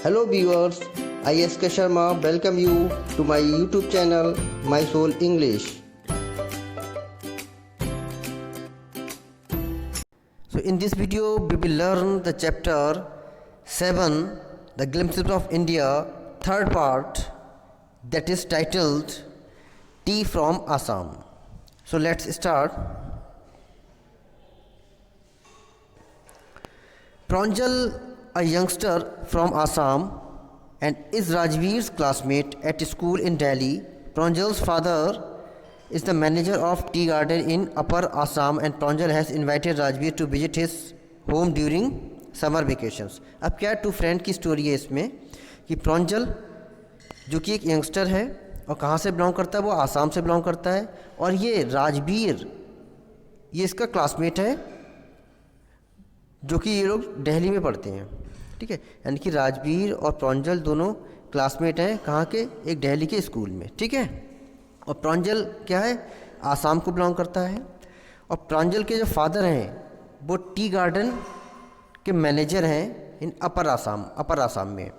Hello viewers, I S.K. Sharma welcome you to my YouTube channel My Soul English. So in this video we will learn the chapter 7, The Glimpses of India, third part, that is titled Tea from Assam. So let's start. Pranjal, a youngster from Assam and is Rajveer's classmate at school in Delhi. Pranjal's father is the manager of tea garden in Upper Assam and Pranjal has invited Rajveer to visit his home during summer vacations. अब क्या to friend की story है इसमें कि प्रांजल जो कि एक youngster है और कहाँ से बिलोंग करता है, वो आसाम से बिलोंग करता है, और ये राजवीर ये इसका क्लासमेट है जो कि ये लोग दिल्ली में पढ़ते हैं. ठीक है, यानी कि राजवीर और प्रांजल दोनों क्लासमेट हैं. कहाँ के? एक दिल्ली के स्कूल में. ठीक है, और प्रांजल क्या है, आसाम को बिलोंग करता है. और प्रांजल के जो फादर हैं वो टी गार्डन के मैनेजर हैं इन अपर आसाम में.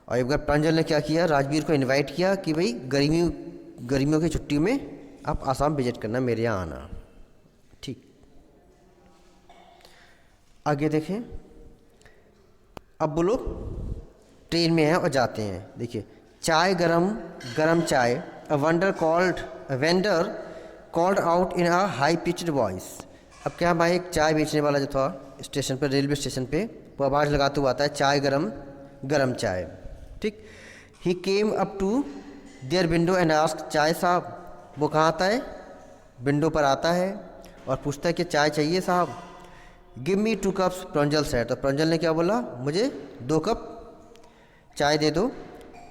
और एक बार प्रांजल ने क्या किया, राजवीर को इनवाइट किया कि भाई गर्मियों की छुट्टी में आप आसाम विजिट करना, मेरे यहाँ आना. ठीक, आगे देखें. अब वो लोग ट्रेन में हैं और जाते हैं. देखिए, चाय गरम चाय. A vendor called out in a high pitched voice. अब क्या भाई, एक चाय बेचने वाला जो था स्टेशन पर, रेलवे स्टेशन पे, वो आवाज़ लगाते हुआ आता है, चाय गरम चाय. ठीक, he came up to their window and ask, chai sahab. वो कहाँ आता है, विंडो पर आता है और पूछता है कि चाय चाहिए साहब. गिव मी 2 कप्स, प्रांजल सेड. तो प्रांजल ने क्या बोला, मुझे 2 कप चाय दे दो.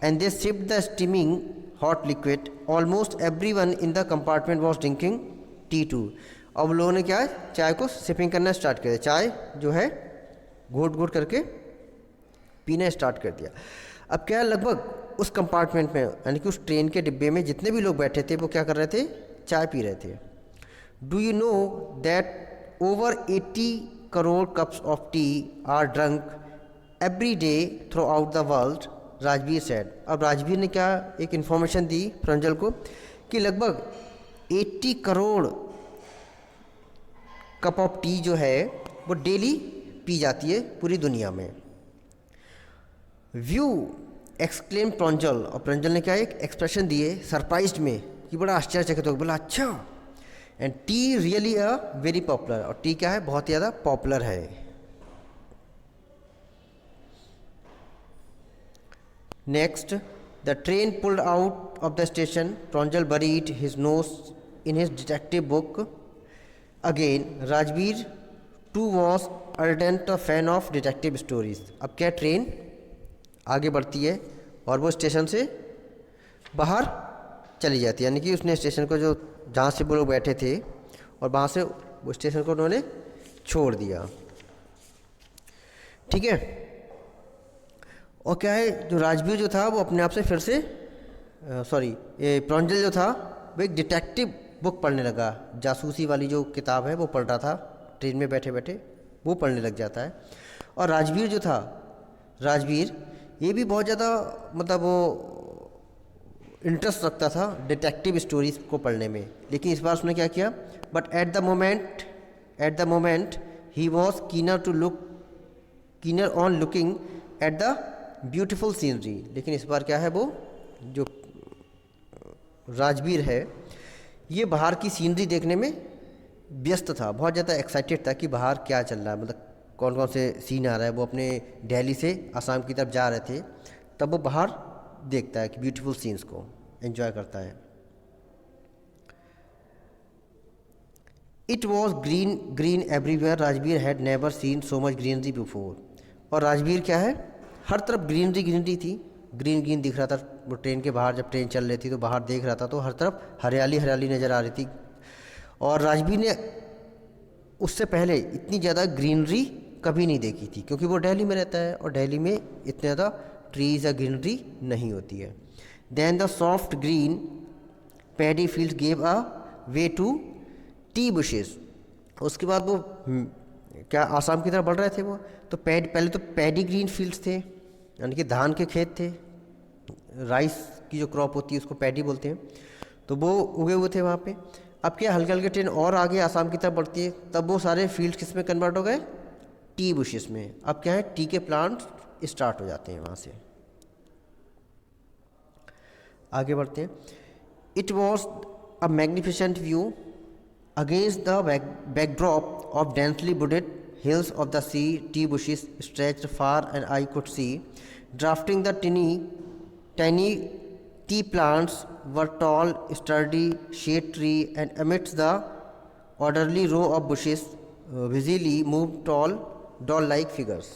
And they sipped the steaming hot liquid. Almost everyone in the compartment was drinking tea too. अब लोगों ने क्या है, चाय को सिपिंग करना स्टार्ट कर दिया. चाय जो है घोट करके पीना स्टार्ट कर दिया. अब क्या है, लगभग उस कंपार्टमेंट में यानी कि उस ट्रेन के डिब्बे में जितने भी लोग बैठे थे वो क्या कर रहे थे, चाय पी रहे थे. Do you know that over 80 crore cups of tea are drunk every day throughout the world, Rajveer said. अब राजवीर ने क्या एक इन्फॉर्मेशन दी प्रांजल को कि लगभग 80 करोड़ कप ऑफ टी जो है वो डेली पी जाती है पूरी दुनिया में. व्यू एक्सक्लेम प्रांजल. और प्रांजल ने क्या एक एक्सप्रेशन दिए सरप्राइज्ड में कि बड़ा आश्चर्यचकित हो, बोला अच्छा. And tea really a very popular. और टी क्या है, बहुत ही ज़्यादा पॉपुलर है. Next, the train pulled out of the station. Pranjal buried his nose in his detective book. Again Rajveer too was ardent a fan of detective stories. अब क्या, train आगे बढ़ती है और वो स्टेशन से बाहर चली जाती है, यानी कि उसने स्टेशन को जो जहाँ से वो लोग बैठे थे और वहाँ से वो स्टेशन को उन्होंने छोड़ दिया. ठीक है, और क्या है, जो राजवीर जो था वो अपने आप से फिर से ये प्रांजल जो था वो एक डिटेक्टिव बुक पढ़ने लगा. जासूसी वाली जो किताब है वो पढ़ रहा था ट्रेन में बैठे बैठे, वो पढ़ने लग जाता है. और राजवीर जो था, राजवीर ये भी बहुत ज़्यादा मतलब वो इंटरेस्ट रखता था डिटेक्टिव स्टोरीज को पढ़ने में. लेकिन इस बार उसने क्या किया, but at the moment he was keener on looking at the beautiful scenery. लेकिन इस बार क्या है, वो जो राजवीर है ये बाहर की सीनरी देखने में व्यस्त था, बहुत ज़्यादा एक्साइटेड था कि बाहर क्या चल रहा है, मतलब कौन कौन से सीन आ रहा है. वो अपने दिल्ली से आसाम की तरफ जा रहे थे, तब वो बाहर देखता है कि ब्यूटीफुल सीन्स को एंजॉय करता है. It was green everywhere. Rajveer had never seen so much greenery before. और राजवीर क्या है, हर तरफ ग्रीनरी थी, ग्रीन दिख रहा था. वो ट्रेन के बाहर जब ट्रेन चल रही थी तो बाहर देख रहा था तो हर तरफ हरियाली नज़र आ रही थी. और राजवीर ने उससे पहले इतनी ज़्यादा ग्रीनरी कभी नहीं देखी थी, क्योंकि वो दिल्ली में रहता है और दिल्ली में इतने ज़्यादा ट्रीज या ग्रीनरी नहीं होती है. Then the soft green paddy field gave a way to tea bushes. उसके बाद वो क्या आसाम की तरफ बढ़ रहे थे वो, तो पहले तो पैडी ग्रीन फील्ड्स थे यानी कि धान के खेत थे, राइस की जो क्रॉप होती है उसको पैडी बोलते हैं, तो वो उगे हुए थे वहाँ पे। अब क्या हल्के हल्के ट्रेन और आगे आसाम की तरफ बढ़ती है, तब वो सारे फील्ड किस में कन्वर्ट हो गए, टी बुशेस में। अब क्या है, टी के प्लांट स्टार्ट हो जाते हैं वहाँ से। आगे बढ़ते हैं। It was a magnificent view against the backdrop of densely wooded hills of the sea. Tea bushes stretched far and I could see drafting the tiny tea plants were tall, sturdy shade tree, and amidst the orderly row of bushes busily moved tall doll-like figures.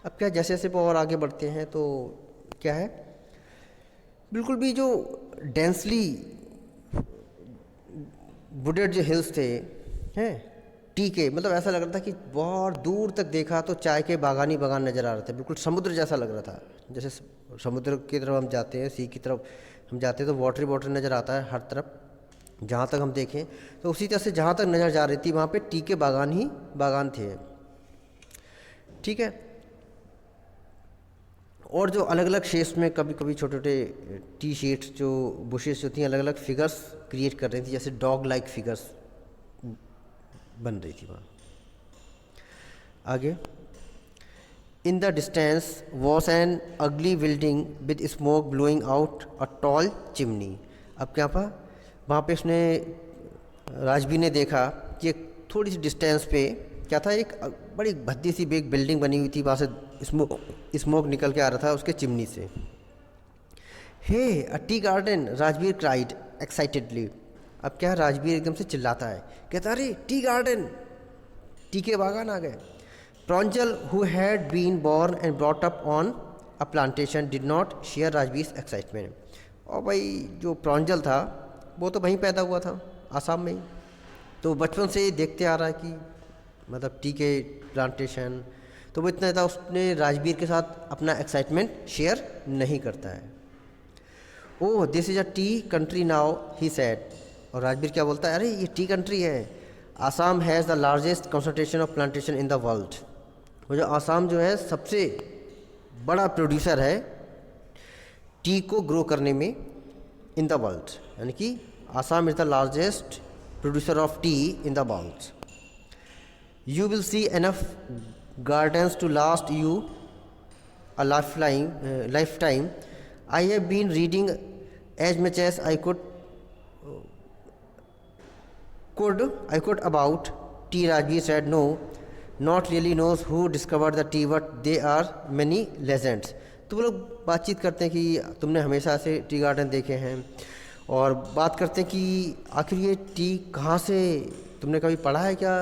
अब क्या जैसे जैसे वो और आगे बढ़ते हैं तो क्या है, बिल्कुल भी जो डेंसली वुडेड जो हिल्स थे हैं टी के, मतलब ऐसा लग रहा था कि बहुत दूर तक देखा तो चाय के बागान ही बागान नज़र आ रहे थे, बिल्कुल समुद्र जैसा लग रहा था। जैसे समुद्र की तरफ हम जाते हैं, सी की तरफ हम जाते हैं तो वाटर वाटर नज़र आता है हर तरफ, जहाँ तक हम देखें, तो उसी तरह से जहाँ तक नज़र जा रही थी वहाँ पे टी के बागान ही बागान थे। ठीक है, और जो अलग अलग शेप्स में कभी कभी छोटे छोटे टी शेड्स जो बुशेस जो थी अलग अलग फिगर्स क्रिएट कर रही थी, जैसे डॉग लाइक फिगर्स बन रही थी वहाँ। आगे, in the distance was an अगली building with smoke blowing out a tall chimney. अब क्या पा वहाँ पे उसने राजबीर ने देखा कि एक थोड़ी सी डिस्टेंस पे क्या था, एक बड़ी भद्दी सी एक बिल्डिंग बनी हुई थी, वहाँ से स्मोक निकल के आ रहा था उसके चिमनी से। Hey a tea garden, Rajbir cried excitedly. अब क्या, राजबीर एकदम से चिल्लाता है, कहता अरे टी गार्डन, टी के बागान आ गए। Pranjal who had been born and brought up on a plantation did not share Rajbir excitement. और भाई जो प्रॉन्जल था वो तो वहीं पैदा हुआ था आसाम में ही, तो बचपन से ही देखते आ रहा है कि मतलब टी के प्लांटेशन, तो वो इतना था, उसने राजबीर के साथ अपना एक्साइटमेंट शेयर नहीं करता है। Oh this is a T country now he said. और राजबीर क्या बोलता है, अरे ये टी कंट्री है, Assam has the largest concentration of plantation in the world. वो जो आसाम जो है सबसे बड़ा प्रोड्यूसर है टी को ग्रो करने में इन द वर्ल्ड, यानी कि Assam is the largest producer of T in the world. You will see enough gardens to last you a lifetime. I have been reading as much as I could about tea. Rajbir said, no, not really knows who discovered the tea, but there are many legends. तो वो लोग बातचीत करते हैं कि तुमने हमेशा से टी गार्डन देखे हैं, और बात करते हैं कि आखिर ये टी कहाँ से, तुमने कभी पढ़ा है क्या,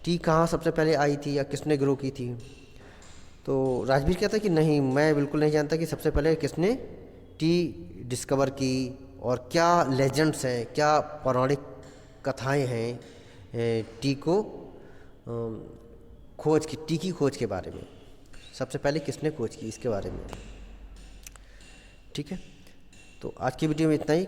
टी कहाँ सबसे पहले आई थी या किसने ग्रो की थी। तो राजबीर कहता है कि नहीं, मैं बिल्कुल नहीं जानता कि सबसे पहले किसने टी डिस्कवर की, और क्या लेजेंड्स हैं, क्या पौराणिक कथाएं हैं टी को खोज की, टी की खोज के बारे में, सबसे पहले किसने खोज की इसके बारे में। ठीक है, तो आज की वीडियो में इतना ही।